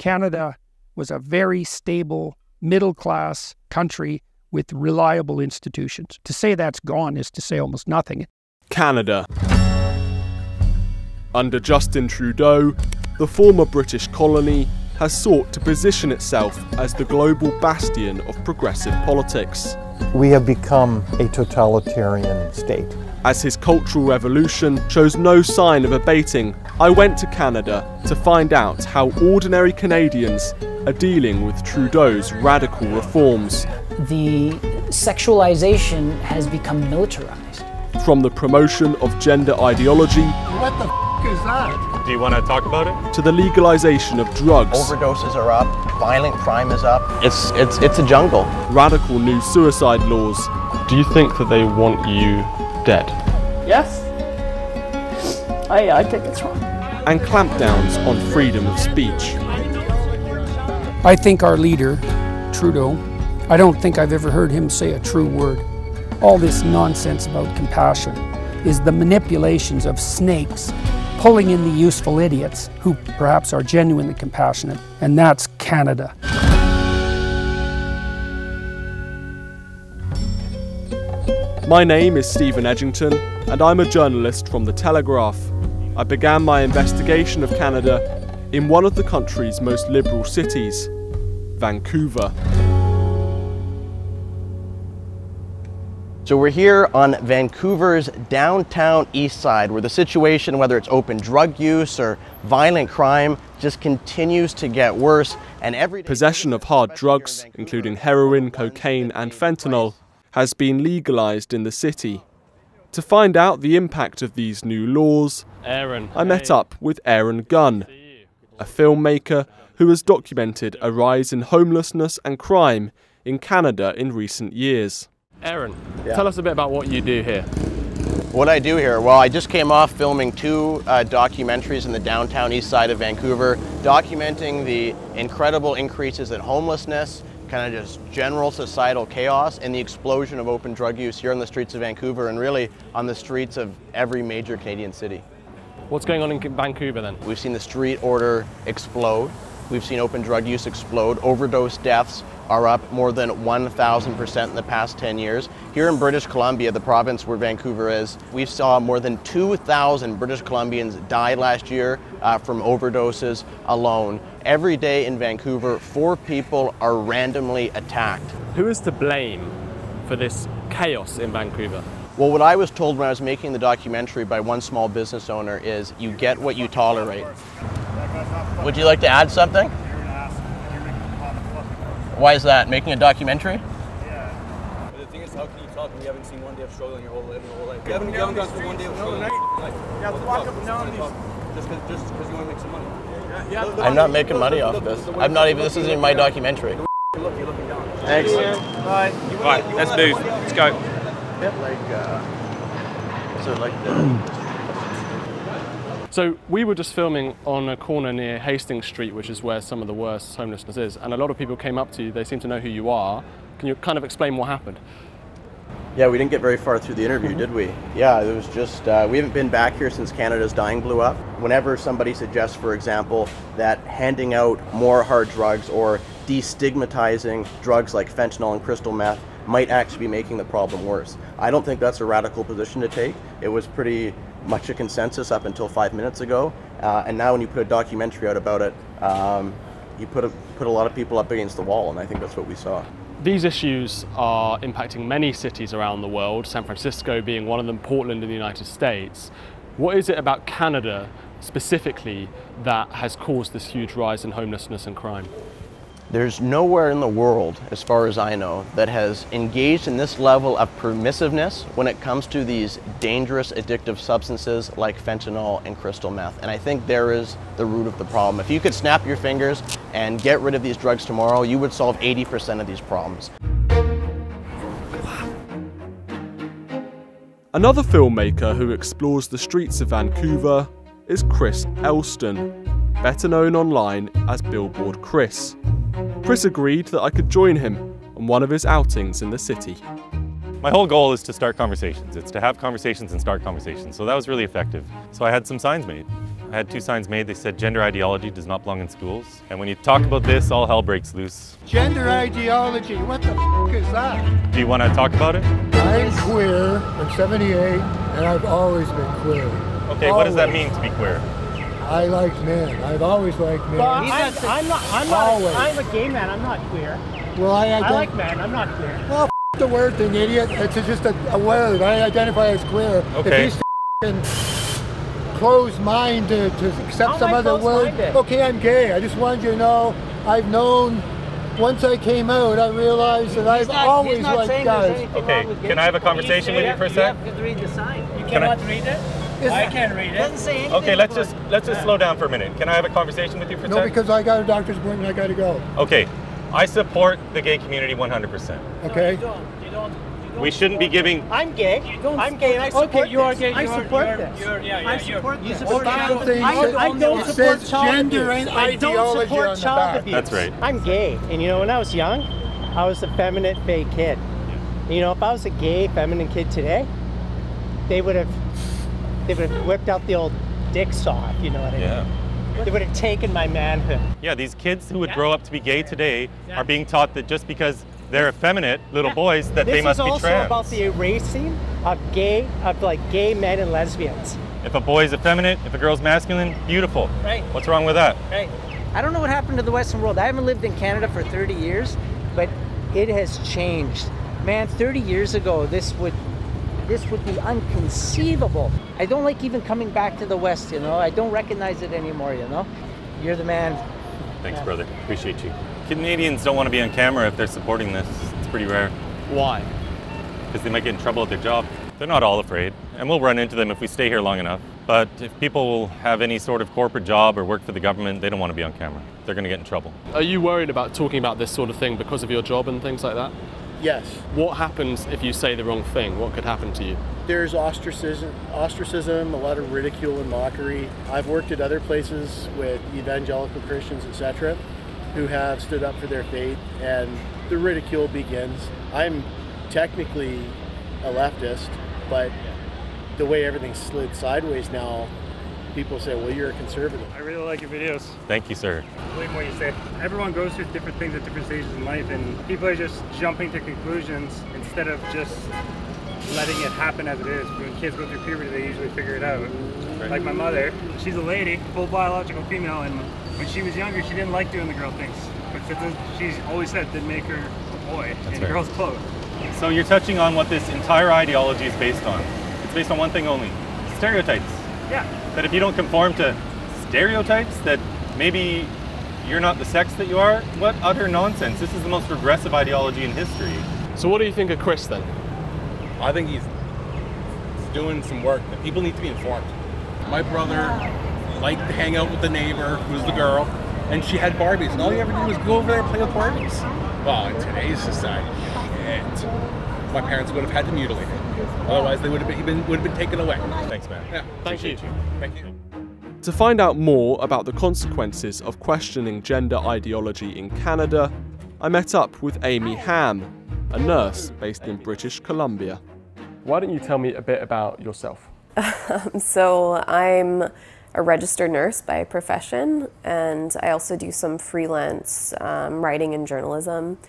Canada was a very stable, middle-class country with reliable institutions. To say that's gone is to say almost nothing. Canada. Under Justin Trudeau, the former British colony has sought to position itself as the global bastion of progressive politics. We have become a totalitarian state. As his cultural revolution shows no sign of abating, I went to Canada to find out how ordinary Canadians are dealing with Trudeau's radical reforms. The sexualization has become militarized. From the promotion of gender ideology, what the f is that? Do you want to talk about it? To the legalization of drugs. Overdoses are up, violent crime is up. It's a jungle. Radical new suicide laws. Do you think that they want you dead? Yes. I think it's wrong. And clampdowns on freedom of speech. I think our leader, Trudeau, I don't think I've ever heard him say a true word. All this nonsense about compassion is the manipulations of snakes pulling in the useful idiots who perhaps are genuinely compassionate, and that's Canada. My name is Stephen Edgington, and I'm a journalist from the Telegraph. I began my investigation of Canada in one of the country's most liberal cities, Vancouver. So we're here on Vancouver's downtown east side, where the situation, whether it's open drug use or violent crime, just continues to get worse. And every day, possession of hard drugs, including heroin, cocaine and fentanyl, has been legalized in the city. To find out the impact of these new laws, I met up with Gunn, a filmmaker who has documented a rise in homelessness and crime in Canada in recent years. Aaron, tell us a bit about what you do here. What I do here? Well, I just came off filming two documentaries in the downtown east side of Vancouver, documenting the incredible increases in homelessness, kind of just general societal chaos, and the explosion of open drug use here on the streets of Vancouver and really on the streets of every major Canadian city. What's going on in Vancouver then? We've seen the street order explode. We've seen open drug use explode. Overdose deaths are up more than 1,000% in the past 10 years. Here in British Columbia, the province where Vancouver is, we saw more than 2,000 British Columbians die last year from overdoses alone. Every day in Vancouver, 4 people are randomly attacked. Who is to blame for this chaos in Vancouver? Well, what I was told when I was making the documentary by one small business owner is you get what you tolerate. Would you like to add something? Why is that? Making a documentary? Yeah. But the thing is, how can you talk when you haven't seen one day of struggle in your whole life? You haven't gone through one day of struggle in your life. You have to walk up and down these. Just because you want to make some money. Yeah. I'm not making money off this. I'm not even. This isn't even my documentary. You're looking down. Thanks. Bye. Right, let's move. Let's go. So we were just filming on a corner near Hastings Street, which is where some of the worst homelessness is, and a lot of people came up to you. They seem to know who you are. Can you kind of explain what happened? Yeah, we didn't get very far through the interview, did we? Yeah, it was just, we haven't been back here since Canada's dying blew up. Whenever somebody suggests, for example, that handing out more hard drugs or destigmatizing drugs like fentanyl and crystal meth might actually be making the problem worse. I don't think that's a radical position to take. It was pretty much a consensus up until 5 minutes ago, and now when you put a documentary out about it, you put a lot of people up against the wall, and I think that's what we saw. These issues are impacting many cities around the world, San Francisco being one of them, Portland in the United States. What is it about Canada specifically that has caused this huge rise in homelessness and crime? There's nowhere in the world, as far as I know, that has engaged in this level of permissiveness when it comes to these dangerous addictive substances like fentanyl and crystal meth. And I think there is the root of the problem. If you could snap your fingers and get rid of these drugs tomorrow, you would solve 80% of these problems. Another filmmaker who explores the streets of Vancouver is Elston, better known online as Billboard Chris. Chris agreed that I could join him on one of his outings in the city. My whole goal is to start conversations. It's to have conversations and start conversations. So that was really effective. So I had some signs made. I had 2 signs made. They said gender ideology does not belong in schools. And when you talk about this, all hell breaks loose. Gender ideology, what the f is that? Do you want to talk about it? I'm queer, I'm 78, and I've always been queer. Okay, what does that mean to be queer? I like men. I've always liked men. Well, I'm a gay man. I'm not queer. Well, I like men. I'm not queer. Well, the word thing, idiot. It's just a word. I identify as queer. Okay. If he's closed mind to accept some other word. Okay, I'm gay. I just wanted you to know. I've known. Once I came out, I realized that I've always liked guys. Okay, can I have a conversation with you for a sec? You have to read the sign. You cannot read it? I can't read it. Doesn't say anything. Okay, let's just slow down for a minute. Can I have a conversation with you for a sec? No, because I got a doctor's appointment. I got to go. Okay, I support the gay community 100%. Okay. No, you don't. We shouldn't be giving. I'm gay. I'm gay. And I support Okay, you are gay. I support this. I support this. I don't support child abuse. I don't support child abuse. That's right. I'm gay, and you know, when I was young, I was a feminine, fey kid. And, you know, if I was a gay, feminine kid today, they would have whipped out the old dick saw, if you know what I mean. Yeah. They would have taken my manhood. Yeah, these kids who would grow up to be gay today are being taught that just because they're effeminate little boys that they must be trans. This is also about the erasing of gay men and lesbians. If a boy's effeminate, if a girl's masculine, beautiful. Right. What's wrong with that? Right. I don't know what happened to the Western world. I haven't lived in Canada for 30 years, but it has changed. Man, 30 years ago, this would be unconceivable. I don't like even coming back to the West, you know. I don't recognize it anymore, you know. You're the man. Thanks, brother. Appreciate you. Canadians don't want to be on camera if they're supporting this. It's pretty rare. Why? Because they might get in trouble at their job. They're not all afraid, and we'll run into them if we stay here long enough. But if people have any sort of corporate job or work for the government, they don't want to be on camera. They're going to get in trouble. Are you worried about talking about this sort of thing because of your job and things like that? Yes. What happens if you say the wrong thing? What could happen to you? There's ostracism, a lot of ridicule and mockery. I've worked at other places with evangelical Christians, etc., who have stood up for their faith, and the ridicule begins. I'm technically a leftist, but the way everything's slid sideways now, people say, well, you're a conservative. I really like your videos. Thank you, sir. I believe in what you say. Everyone goes through different things at different stages in life, and people are just jumping to conclusions instead of just letting it happen as it is. When kids go through puberty, they usually figure it out. Right. Like my mother, she's a lady, full biological female, and when she was younger, she didn't like doing the girl things. But she's always said that make her a boy in girls' clothes. So you're touching on what this entire ideology is based on. It's based on one thing only: stereotypes. Yeah. That if you don't conform to stereotypes, that maybe you're not the sex that you are. What utter nonsense. This is the most regressive ideology in history. So what do you think of Chris then? I think he's doing some work that people need to be informed. My brother liked to hang out with the neighbor, who was the girl, and she had Barbies, and all you ever do was go over there and play with Barbies. Well, in today's society, my parents would have had to mutilate him. Otherwise, they would have been taken away. Thanks, man. Yeah. Thank you. Thank you. To find out more about the consequences of questioning gender ideology in Canada, I met up with Amy Ham, a nurse based in British Columbia. Why don't you tell me a bit about yourself? So I'm a registered nurse by profession, and I also do some freelance writing and journalism.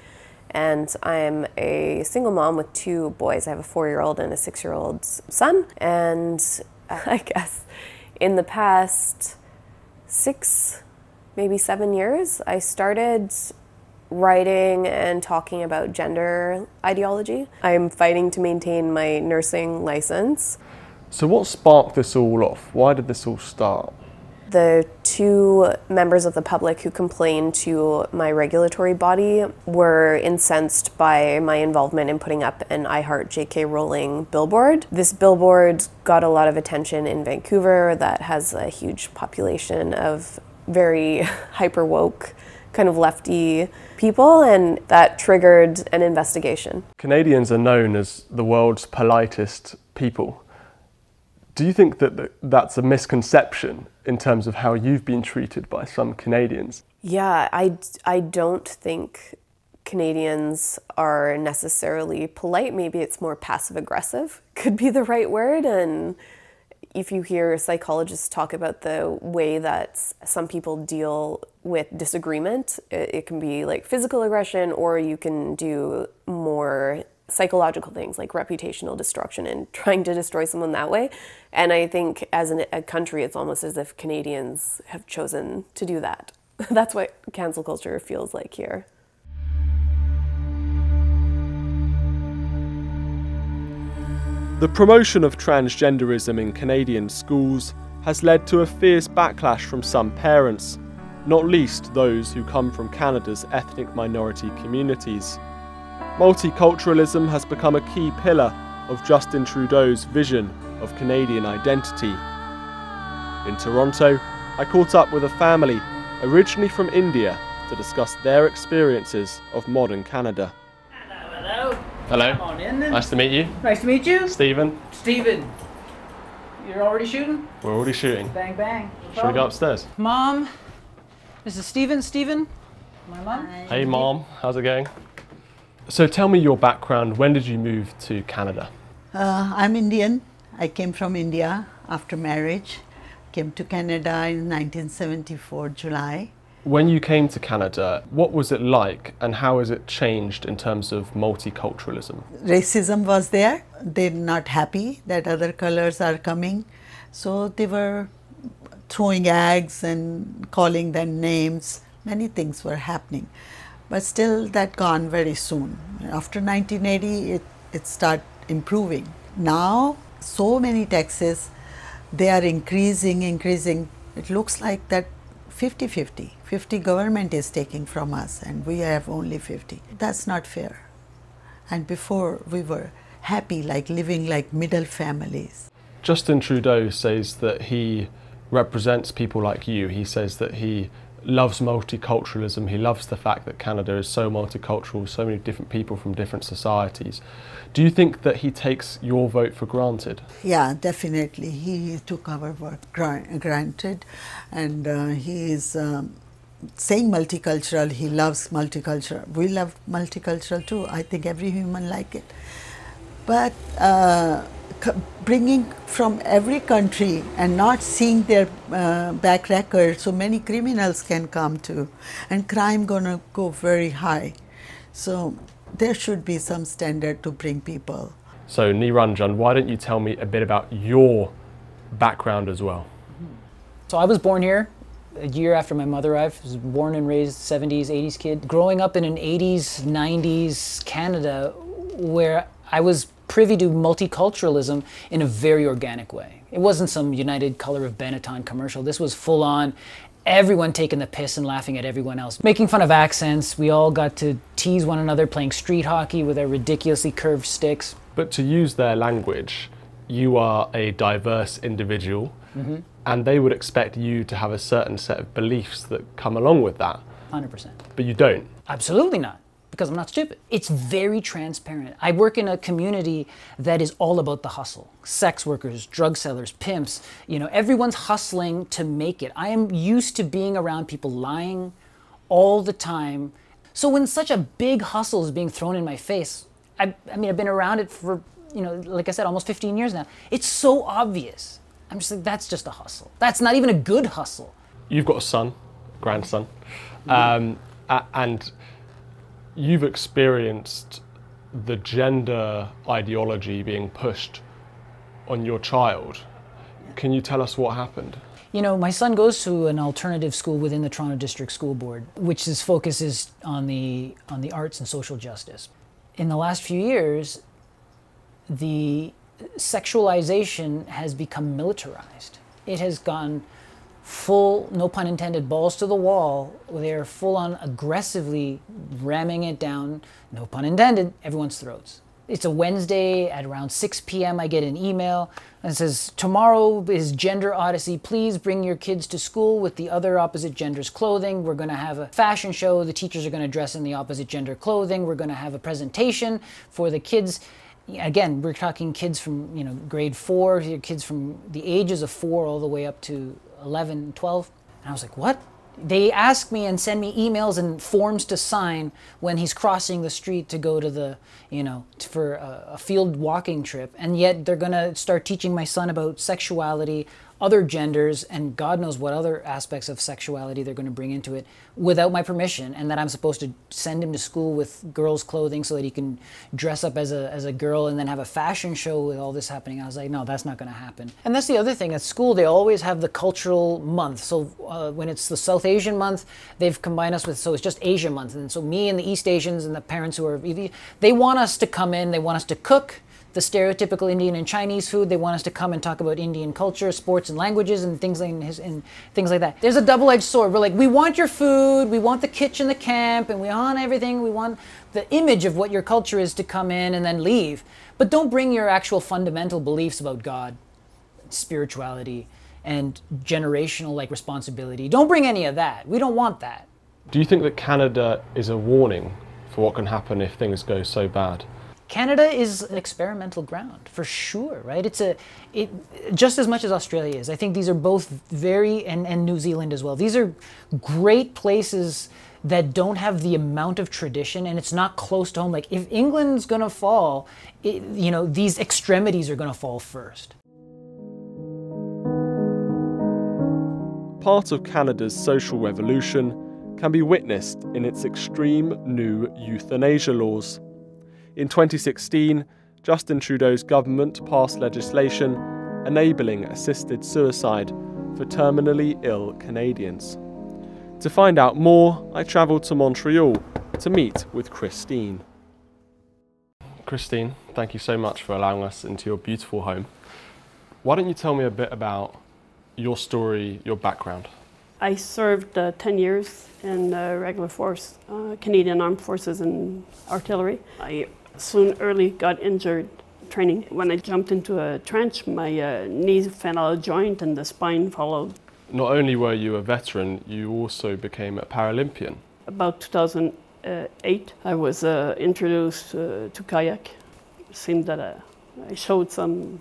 And I'm a single mom with 2 boys. I have a 4-year-old and a 6-year-old son. And I guess in the past 6, maybe 7 years, I started writing and talking about gender ideology. I'm fighting to maintain my nursing license. So what sparked this all off? Why did this all start? The 2 members of the public who complained to my regulatory body were incensed by my involvement in putting up an I Heart J.K. Rowling billboard. This billboard got a lot of attention in Vancouver that has a huge population of very hyper woke, kind of lefty people, and that triggered an investigation. Canadians are known as the world's politest people. Do you think that that's a misconception in terms of how you've been treated by some Canadians? Yeah, I don't think Canadians are necessarily polite. Maybe it's more passive aggressive, could be the right word. And If you hear psychologists talk about the way that some people deal with disagreement, it can be like physical aggression, or you can do more psychological things like reputational destruction and trying to destroy someone that way. And I think as a country, it's almost as if Canadians have chosen to do that. That's what cancel culture feels like here. The promotion of transgenderism in Canadian schools has led to a fierce backlash from some parents, not least those who come from Canada's ethnic minority communities. Multiculturalism has become a key pillar of Justin Trudeau's vision of Canadian identity. In Toronto, I caught up with a family originally from India to discuss their experiences of modern Canada. Hello. Hello. Come on in then. Nice to meet you. Nice to meet you. Stephen. Stephen. You're already shooting? We're already shooting. Bang, bang. Should we go upstairs? Mom, this is Stephen. Stephen, my mom. Hey Mom, how's it going? So tell me your background. When did you move to Canada? I'm Indian. I came from India after marriage. Came to Canada in 1974, July. When you came to Canada, what was it like and how has it changed in terms of multiculturalism? Racism was there. They're not happy that other colors are coming. So they were throwing eggs and calling them names. Many things were happening. But still that gone very soon. After 1980, it started improving. Now, so many taxes, they are increasing. It looks like that 50-50. 50 government is taking from us and we have only 50. That's not fair. And before we were happy, like living like middle families. Justin Trudeau says that he represents people like you. He says that he loves multiculturalism. He loves the fact that Canada is so multicultural, so many different people from different societies. Do you think that he takes your vote for granted? Yeah, definitely. He took our work granted, and he is saying multicultural. He loves multicultural. We love multicultural too. I think every human like it. But bringing from every country and not seeing their back record, so many criminals can come too, and crime gonna go very high. So there should be some standard to bring people. So Niranjan, why don't you tell me a bit about your background as well? So I was born here a year after my mother arrived. I was born and raised 70s, 80s kid. Growing up in an 80s, 90s Canada where I was privy to multiculturalism in a very organic way. It wasn't some United Color of Benetton commercial. This was full on, everyone taking the piss and laughing at everyone else. Making fun of accents, we all got to tease one another playing street hockey with our ridiculously curved sticks. But to use their language, you are a diverse individual, and they would expect you to have a certain set of beliefs that come along with that. 100%. But you don't. Absolutely not. Because I'm not stupid. It's very transparent. I work in a community that is all about the hustle. Sex workers, drug sellers, pimps, you know, everyone's hustling to make it. I am used to being around people lying all the time. So when such a big hustle is being thrown in my face, I mean, I've been around it for, you know, like I said, almost 15 years now. It's so obvious. I'm just like, that's just a hustle. That's not even a good hustle. You've got a son, grandson, and you've experienced the gender ideology being pushed on your child. Can you tell us what happened? You know, my son goes to an alternative school within the Toronto District School Board, which his focus is on the arts and social justice. In the last few years, the sexualization has become militarized. It has gone full, no pun intended, balls to the wall. They're full on aggressively ramming it down, no pun intended, everyone's throats. It's a Wednesday at around 6 p.m. I get an email that says, tomorrow is Gender Odyssey. Please bring your kids to school with the other opposite gender's clothing. We're going to have a fashion show. The teachers are going to dress in the opposite gender clothing. We're going to have a presentation for the kids. Again, we're talking kids from, you know, grade 4, kids from the ages of 4 all the way up to 11, 12. And I was like, what They ask me and send me emails and forms to sign when he's crossing the street to go to the, for a field walking trip. And yet they're going to start teaching my son about sexuality, other genders, and God knows what other aspects of sexuality they're going to bring into it without my permission, and that I'm supposed to send him to school with girls' clothing so that he can dress up as a girl and then have a fashion show with all this happening. I was like, no, that's not going to happen. And that's the other thing. At school, they always have the cultural month. So when it's the South Asian month, they've combined us with, so it's just Asia month. And so me and the East Asians and the parents who are, they want us to come in, they want us to cook the stereotypical Indian and Chinese food. They want us to come and talk about Indian culture, sports and languages and things like that. There's a double-edged sword. We're like, we want your food, we want the kitchen, the camp, and we want everything. We want the image of what your culture is to come in and then leave. But don't bring your actual fundamental beliefs about God, spirituality, and generational responsibility. Don't bring any of that. We don't want that. Do you think that Canada is a warning for what can happen if things go so bad? Canada is an experimental ground, for sure, right? It just as much as Australia is. I think these are both and New Zealand as well. These are great places that don't have the amount of tradition, and it's not close to home. Like, if England's gonna fall, these extremities are gonna fall first. Part of Canada's social revolution can be witnessed in its extreme new euthanasia laws. In 2016, Justin Trudeau's government passed legislation enabling assisted suicide for terminally ill Canadians. To find out more, I travelled to Montreal to meet with Christine. Christine, thank you so much for allowing us into your beautiful home. Why don't you tell me a bit about your story, your background? I served 10 years in regular force, Canadian Armed Forces and artillery. I soon early got injured training. When I jumped into a trench, my knee fell out of joint and the spine followed. Not only were you a veteran, you also became a Paralympian. About 2008, I was introduced to kayak. It seemed that I showed some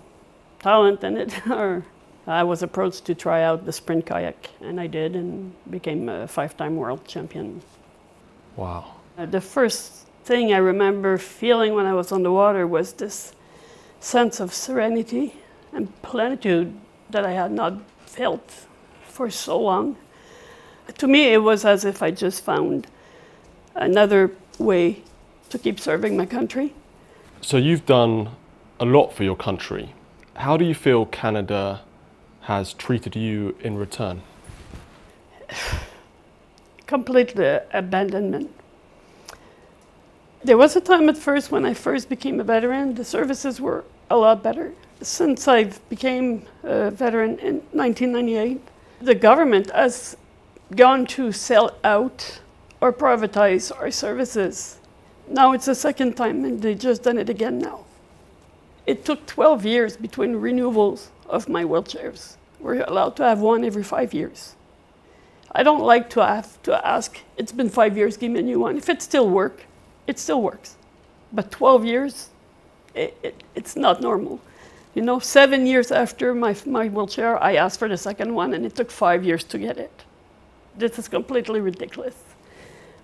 talent in it. Or I was approached to try out the sprint kayak, and I did, and became a 5-time world champion. Wow. The first thing I remember feeling when I was on the water was this sense of serenity and plenitude that I had not felt for so long. To me, it was as if I just found another way to keep serving my country. So you've done a lot for your country. How do you feel Canada has treated you in return? Complete abandonment. There was a time at first when I first became a veteran, the services were a lot better. Since I became a veteran in 1998, the government has gone to sell out or privatize our services. Now it's the second time, and they just done it again now. It took 12 years between renewals of my wheelchairs. We're allowed to have one every 5 years. I don't like to have to ask, it's been 5 years, give me a new one. If it still works, it still works. But 12 years, it's not normal. 7 years after my wheelchair, I asked for the second one, and it took 5 years to get it. This is completely ridiculous.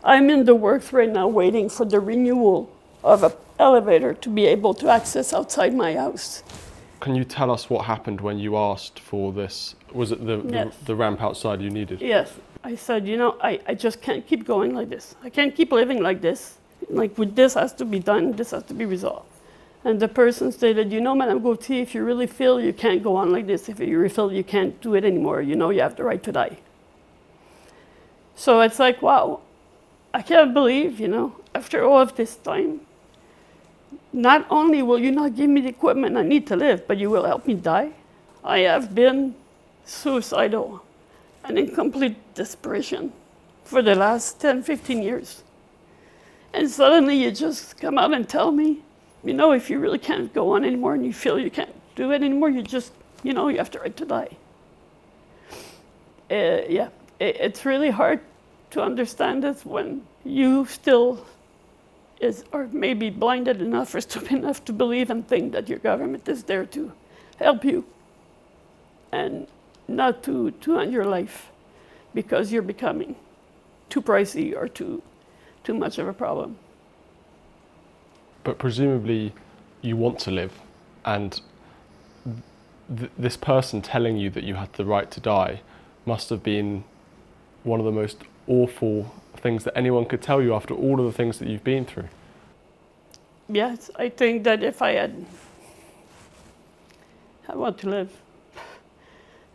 I'm in the works right now waiting for the renewal of an elevator to be able to access outside my house. Can you tell us what happened when you asked for this? Was it Yes. the ramp outside you needed? Yes. I said, I just can't keep going like this. I can't keep living like this. This has to be done, this has to be resolved. And the person stated, Madame Gauthier, if you really feel you can't go on like this, if you really feel you can't do it anymore, you have the right to die. So it's like, wow, I can't believe, after all of this time, not only will you not give me the equipment I need to live, but you will help me die. I have been suicidal and in complete desperation for the last 10, 15 years. And suddenly you just come out and tell me, if you really can't go on anymore and you feel you can't do it anymore, you just, you have the right to die. It's really hard to understand this when you still are maybe blinded enough or stupid enough to believe and think that your government is there to help you and not to end your life. because you're becoming too pricey or too much of a problem. But presumably you want to live, and this person telling you that you had the right to die must have been one of the most awful things that anyone could tell you after all of the things that you've been through. Yes, I think that if I want to live.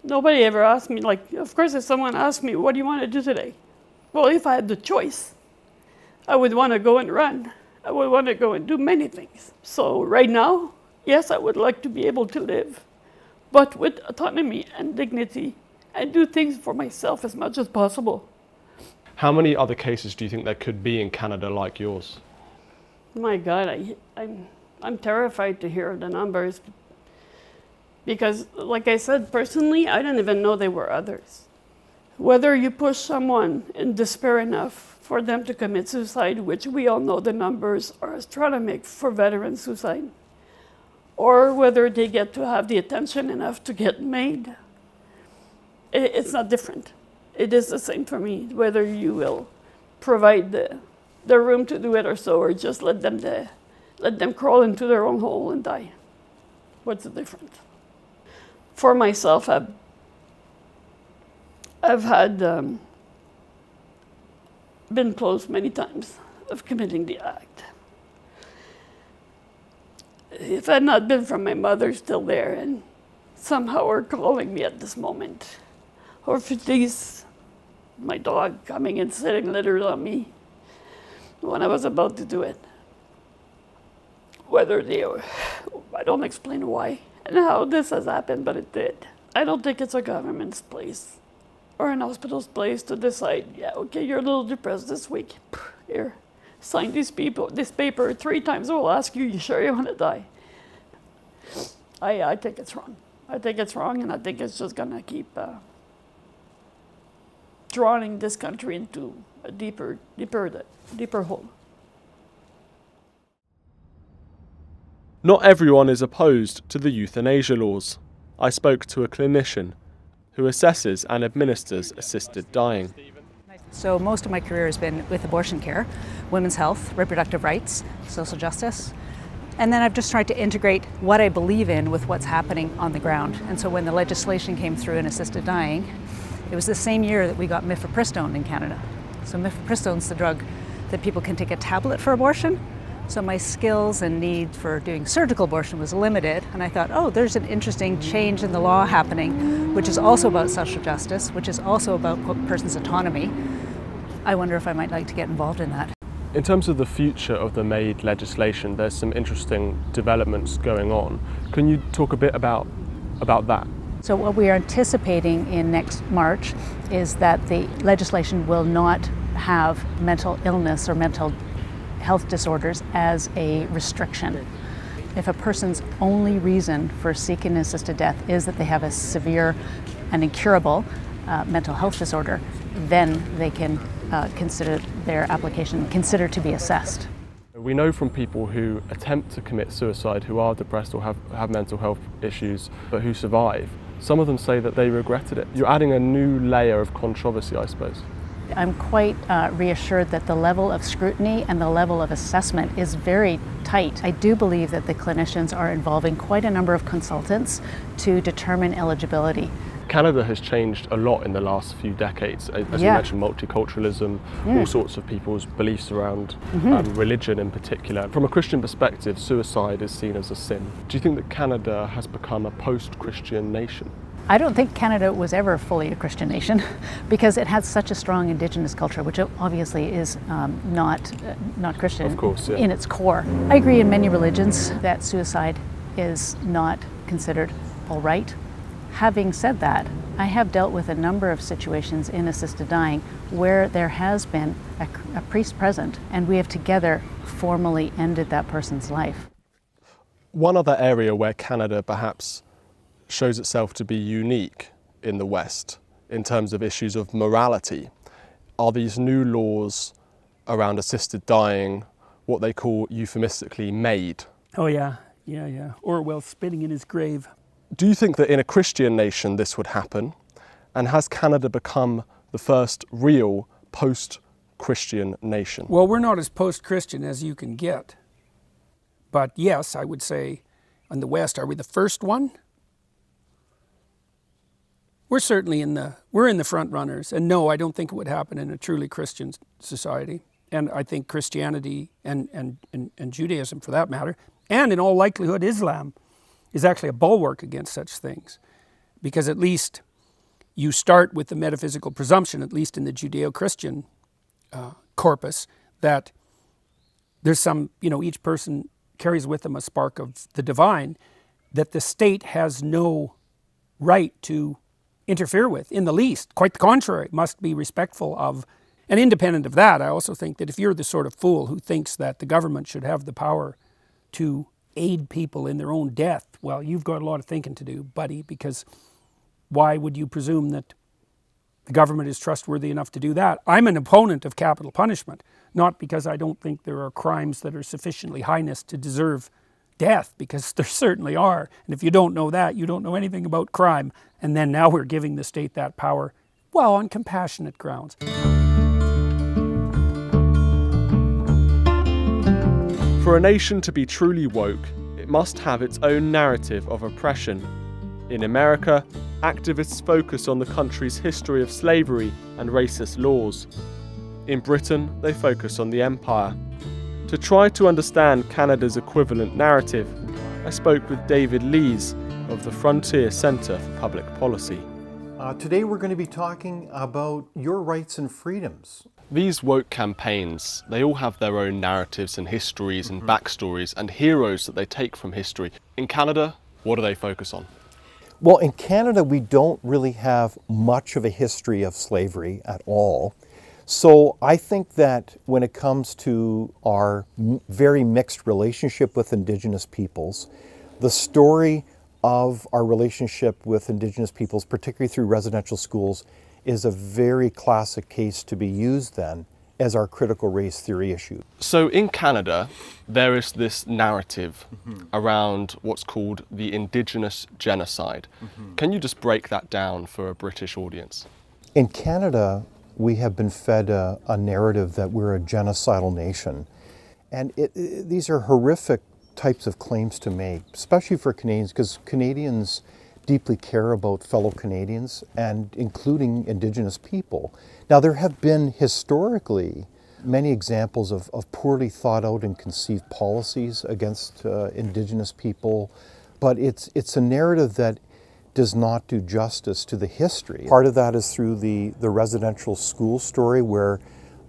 Nobody ever asked me, like, of course if someone asked me, what do you want to do today? Well, if I had the choice, I would want to go and run. I would want to go and do many things. So right now, yes, I would like to be able to live, but with autonomy and dignity, and do things for myself as much as possible. How many other cases do you think there could be in Canada like yours? My God, I'm terrified to hear the numbers, because like I said, personally, I didn't even know there were others. Whether you push someone in despair enough for them to commit suicide, which we all know the numbers are astronomical for veteran suicide, or whether they get to have the attention enough to get made, it's not different. It is the same for me, whether you will provide the room to do it or so, or just let them crawl into their own hole and die. What's the difference? For myself, I've had been close many times of committing the act. If it had not been for my mother still there and somehow her calling me at this moment, or for these, my dog coming and sitting littered on me when I was about to do it, whether they were, I don't explain why and how this has happened, but it did. I don't think it's a government's place or an hospital's place to decide, yeah, okay, you're a little depressed this week. Here, sign this paper 3 times. We'll ask you, you sure you want to die? I think it's wrong. I think it's wrong, and I think it's just gonna keep drawing this country into a deeper hole. Not everyone is opposed to the euthanasia laws. I spoke to a clinician who assesses and administers assisted dying. So most of my career has been with abortion care, women's health, reproductive rights, social justice. And then I've just tried to integrate what I believe in with what's happening on the ground. And so when the legislation came through in assisted dying, it was the same year that we got mifepristone in Canada. So mifepristone is the drug that people can take a tablet for abortion. So my skills and need for doing surgical abortion was limited, and I thought, oh, there's an interesting change in the law happening, which is also about social justice, which is also about a person's autonomy. I wonder if I might like to get involved in that. In terms of the future of the MAID legislation, there's some interesting developments going on. Can you talk a bit about that? So what we are anticipating in next March is that the legislation will not have mental illness or mental health disorders as a restriction. If a person's only reason for seeking assisted death is that they have a severe and incurable mental health disorder, then they can consider their application considered to be assessed. We know from people who attempt to commit suicide, who are depressed or have mental health issues, but who survive, some of them say that they regretted it. You're adding a new layer of controversy, I suppose. I'm quite reassured that the level of scrutiny and the level of assessment is very tight. I do believe that the clinicians are involving quite a number of consultants to determine eligibility. Canada has changed a lot in the last few decades. As you mentioned, multiculturalism, all sorts of people's beliefs around religion in particular. From a Christian perspective, suicide is seen as a sin. Do you think that Canada has become a post-Christian nation? I don't think Canada was ever fully a Christian nation because it had such a strong Indigenous culture, which obviously is not Christian, of course, in its core. I agree in many religions that suicide is not considered all right. Having said that, I have dealt with a number of situations in assisted dying where there has been a priest present and we have together formally ended that person's life. One other area where Canada perhaps shows itself to be unique in the West in terms of issues of morality are these new laws around assisted dying, what they call euphemistically MAID. Oh yeah. Orwell spitting in his grave. Do you think that in a Christian nation this would happen? And has Canada become the first real post-Christian nation? Well, we're not as post-Christian as you can get. But yes, I would say in the West, are we the first one? We're certainly in the front runners. And no, I don't think it would happen in a truly Christian society. And I think Christianity and Judaism, for that matter, and in all likelihood Islam, is actually a bulwark against such things. Because at least you start with the metaphysical presumption, at least in the Judeo-Christian corpus, that there's some, each person carries with them a spark of the divine that the state has no right to interfere with in the least. Quite the contrary, must be respectful of. And independent of that, I also think that if you're the sort of fool who thinks that the government should have the power to aid people in their own death, well, you've got a lot of thinking to do, buddy, because why would you presume that the government is trustworthy enough to do that? I'm an opponent of capital punishment, not because I don't think there are crimes that are sufficiently heinous to deserve death, because there certainly are. And if you don't know that, you don't know anything about crime. And then now we're giving the state that power, well, on compassionate grounds. For a nation to be truly woke, it must have its own narrative of oppression. In America, activists focus on the country's history of slavery and racist laws. In Britain, they focus on the empire. To try to understand Canada's equivalent narrative, I spoke with David Lees of the Frontier Centre for Public Policy. Today we're going to be talking about your rights and freedoms. These woke campaigns, they all have their own narratives and histories and backstories and heroes that they take from history. In Canada, what do they focus on? Well, in Canada, we don't really have much of a history of slavery at all. So I think that when it comes to our very mixed relationship with Indigenous peoples, the story of our relationship with Indigenous peoples, particularly through residential schools, is a very classic case to be used then as our critical race theory issue. So in Canada, there is this narrative around what's called the Indigenous genocide. Can you just break that down for a British audience? In Canada, we have been fed a narrative that we're a genocidal nation. And these are horrific types of claims to make, especially for Canadians, because Canadians deeply care about fellow Canadians and including Indigenous people. Now, there have been historically many examples of poorly thought out and conceived policies against Indigenous people, but it's a narrative that does not do justice to the history. Part of that is through the residential school story, where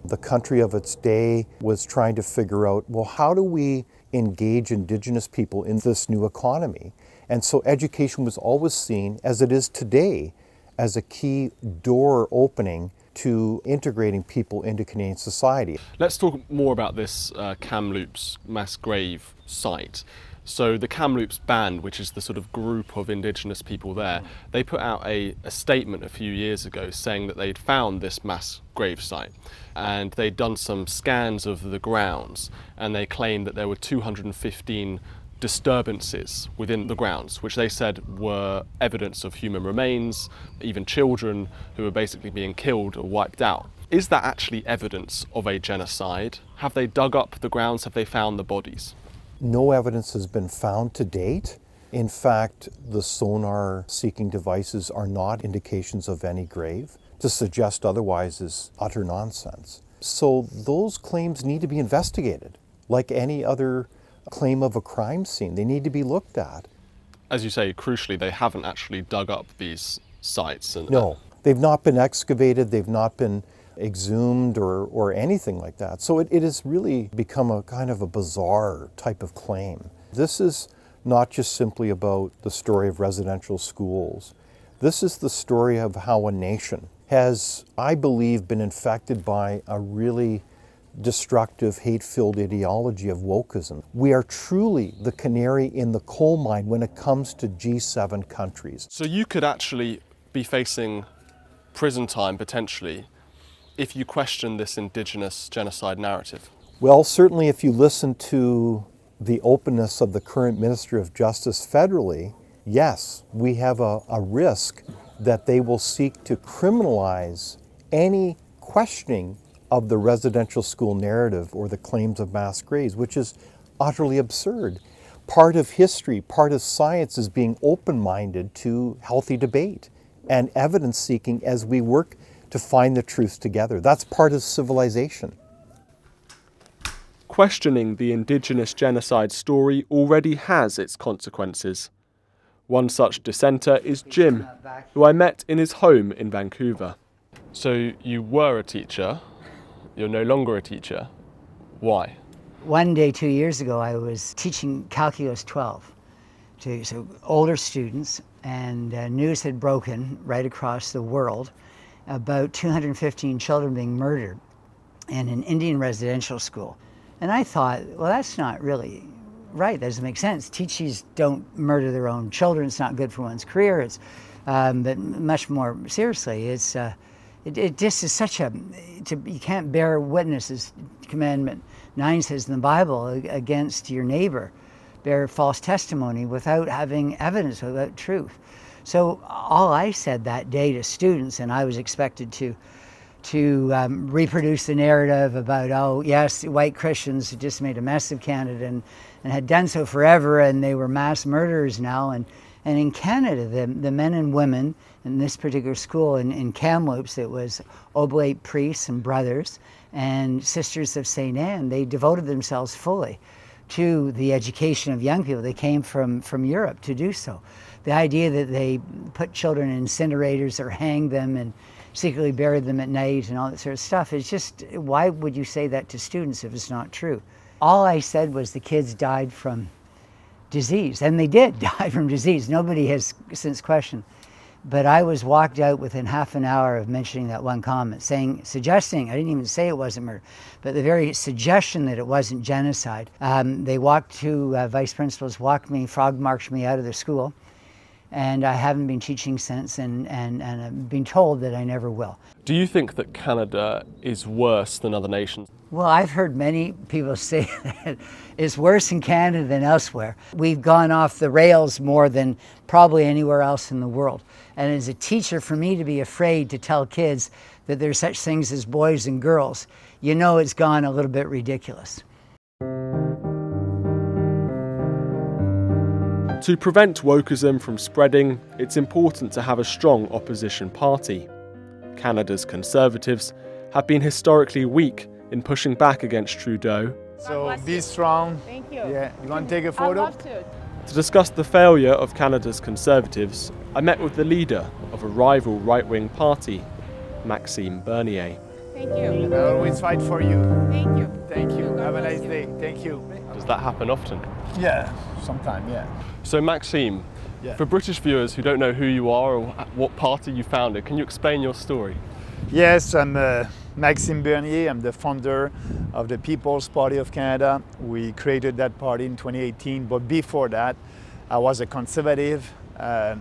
the country of its day was trying to figure out, well, how do we engage Indigenous people in this new economy? And so education was always seen, as it is today, as a key door opening to integrating people into Canadian society. Let's talk more about this Kamloops mass grave site. So the Kamloops Band, which is the sort of group of Indigenous people there, they put out a statement a few years ago saying that they'd found this mass grave site and they'd done some scans of the grounds, and they claimed that there were 215 disturbances within the grounds, which they said were evidence of human remains, even children who were basically being killed or wiped out. Is that actually evidence of a genocide? Have they dug up the grounds? Have they found the bodies? No evidence has been found to date. In fact, the sonar seeking devices are not indications of any grave. To suggest otherwise is utter nonsense. So those claims need to be investigated, like any other claim of a crime scene. They need to be looked at. As you say, crucially, they haven't actually dug up these sites. No, they've not been excavated, they've not been exhumed or anything like that. So it has really become a kind of a bizarre type of claim. This is not just simply about the story of residential schools. This is the story of how a nation has, I believe, been infected by a really destructive, hate-filled ideology of wokeism. We are truly the canary in the coal mine when it comes to G7 countries. So you could actually be facing prison time potentially if you question this Indigenous genocide narrative? Well, certainly if you listen to the openness of the current Minister of Justice federally, yes, we have a risk that they will seek to criminalize any questioning of the residential school narrative or the claims of mass graves, which is utterly absurd. Part of history, part of science is being open-minded to healthy debate and evidence seeking as we work to find the truth together. That's part of civilization. Questioning the Indigenous genocide story already has its consequences. One such dissenter is Jim, who I met in his home in Vancouver. So you were a teacher, you're no longer a teacher. Why? One day 2 years ago I was teaching Calculus 12 to older students, and news had broken right across the world about 215 children being murdered in an Indian residential school. And I thought, well, that's not really right. That doesn't make sense. Teachees don't murder their own children. It's not good for one's career. It's, but much more seriously, it's it just is such a, you can't bear witness, as Commandment 9 says in the Bible, against your neighbor, bear false testimony without having evidence, without truth. So all I said that day to students, and I was expected to reproduce the narrative about, oh yes, white Christians had just made a mess of Canada and had done so forever, and they were mass murderers now. And in Canada, the men and women in this particular school in Kamloops, it was Oblate priests and brothers and Sisters of St. Anne. They devoted themselves fully to the education of young people. They came from Europe to do so. The idea that they put children in incinerators or hanged them and secretly buried them at night and all that sort of stuff is just, why would you say that to students if it's not true? All I said was the kids died from disease, and they did die from disease. Nobody has since questioned. But I was walked out within half an hour of mentioning that one comment, suggesting, I didn't even say it wasn't murder, but the very suggestion that it wasn't genocide. They walked to, vice principals walked me, frog marched me out of the school, and I haven't been teaching since, and I've been told that I never will. Do you think that Canada is worse than other nations? Well, I've heard many people say that it's worse in Canada than elsewhere. We've gone off the rails more than probably anywhere else in the world. And as a teacher, for me to be afraid to tell kids that there's such things as boys and girls, you know it's gone a little bit ridiculous. To prevent wokeism from spreading, it's important to have a strong opposition party. Canada's Conservatives have been historically weak in pushing back against Trudeau. So be strong. Thank you. Yeah, you want to take a photo? I'd love to. To discuss the failure of Canada's Conservatives, I met with the leader of a rival right-wing party, Maxime Bernier. Thank you. I'll always fight for you. Thank you. Thank you. Have a nice day. Thank you. Does that happen often? Yeah, sometime, yeah. So Maxime, yeah. For British viewers who don't know who you are or what party you founded, can you explain your story? Yes, I'm Maxime Bernier. I'm the founder of the People's Party of Canada. We created that party in 2018, but before that, I was a conservative. I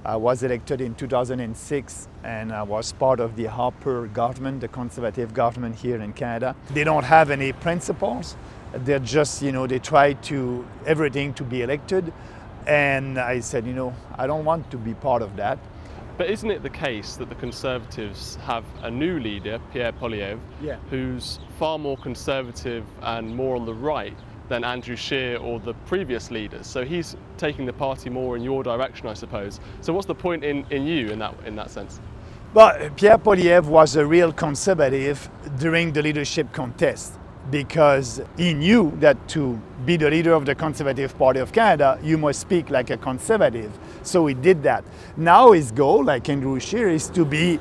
was elected in 2006, and I was part of the Harper government, the conservative government here in Canada. They don't have any principles. They're just, they try to everything to be elected. And I said, I don't want to be part of that. But isn't it the case that the Conservatives have a new leader, Pierre Poilievre, who's far more conservative and more on the right than Andrew Scheer or the previous leaders? So he's taking the party more in your direction, I suppose. So what's the point in you in that sense? Well, Pierre Poilievre was a real conservative during the leadership contest, because he knew that to be the leader of the Conservative Party of Canada, you must speak like a conservative. So he did that. Now his goal, like Andrew Scheer, is to be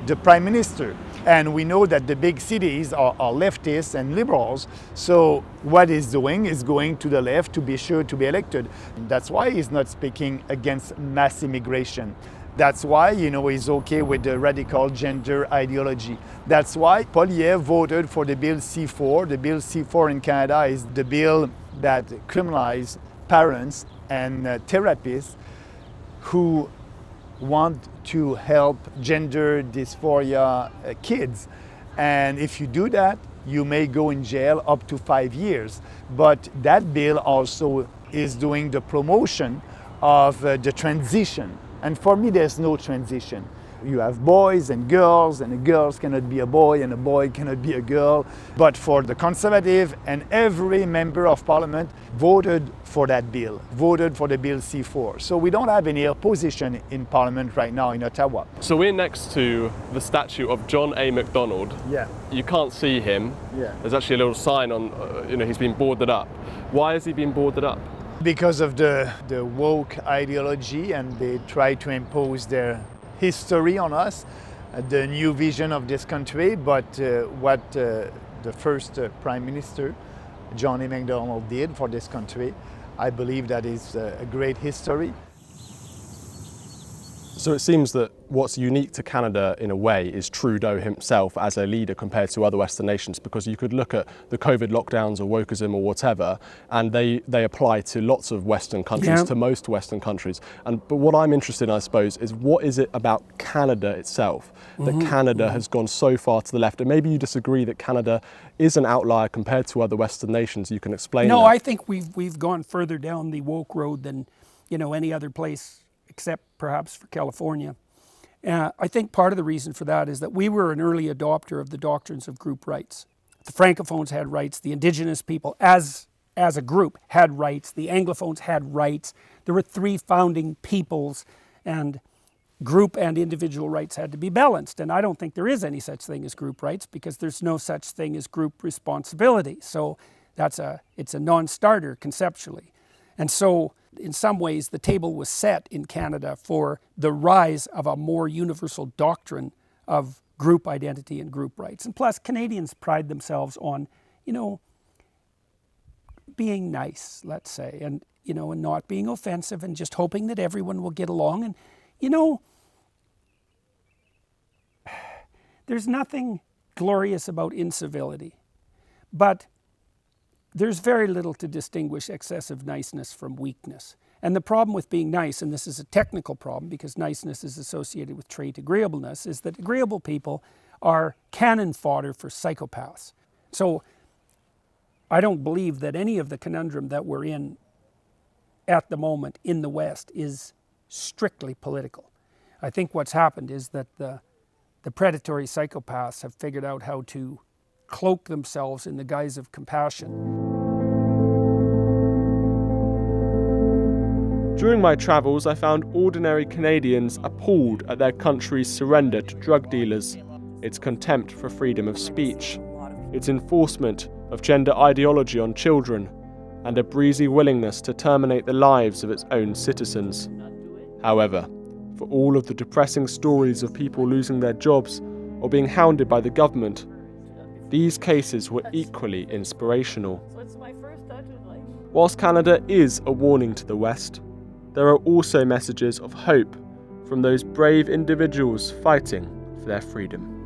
the Prime Minister. And we know that the big cities are leftists and liberals. So what he's doing is going to the left to be sure to be elected. That's why he's not speaking against mass immigration. That's why, he's okay with the radical gender ideology. That's why Poilievre voted for the Bill C-4. The Bill C-4 in Canada is the bill that criminalizes parents and therapists who want to help gender dysphoria kids. And if you do that, you may go in jail up to 5 years. But that bill also is doing the promotion of the transition. And for me, there's no transition. You have boys and the girls cannot be a boy and a boy cannot be a girl. But for the Conservative, and every member of Parliament voted for that bill, voted for the Bill C4. So we don't have any opposition in Parliament right now in Ottawa. So we're next to the statue of John A. Macdonald. Yeah. You can't see him. Yeah. There's actually a little sign on, he's been boarded up. Why has he been boarded up? Because of the woke ideology, and they try to impose their history on us, the new vision of this country. But what the first Prime Minister, John A. Macdonald, did for this country, I believe that is a great history. So it seems that what's unique to Canada in a way is Trudeau himself as a leader compared to other Western nations, because you could look at the COVID lockdowns or wokeism or whatever, and they apply to lots of Western countries, to most Western countries. But what I'm interested in, I suppose, is what is it about Canada itself that Canada has gone so far to the left? And maybe you disagree that Canada is an outlier compared to other Western nations. You can explain that. No, I think we've gone further down the woke road than any other place, except perhaps for California. I think part of the reason for that is that we were an early adopter of the doctrines of group rights. The Francophones had rights, the Indigenous people as a group had rights, the Anglophones had rights. There were 3 founding peoples, and group and individual rights had to be balanced. And I don't think there is any such thing as group rights, because there's no such thing as group responsibility. So it's a non-starter conceptually. And so in some ways, the table was set in Canada for the rise of a more universal doctrine of group identity and group rights. And plus, Canadians pride themselves on, being nice, let's say, and, and not being offensive, and just hoping that everyone will get along. And, there's nothing glorious about incivility, but there's very little to distinguish excessive niceness from weakness. And the problem with being nice, and this is a technical problem because niceness is associated with trait agreeableness, is that agreeable people are cannon fodder for psychopaths. So I don't believe that any of the conundrum that we're in at the moment in the West is strictly political. I think what's happened is that the predatory psychopaths have figured out how to cloak themselves in the guise of compassion. During my travels, I found ordinary Canadians appalled at their country's surrender to drug dealers, its contempt for freedom of speech, its enforcement of gender ideology on children, and a breezy willingness to terminate the lives of its own citizens. However, for all of the depressing stories of people losing their jobs or being hounded by the government, these cases were equally inspirational. Whilst Canada is a warning to the West, there are also messages of hope from those brave individuals fighting for their freedom.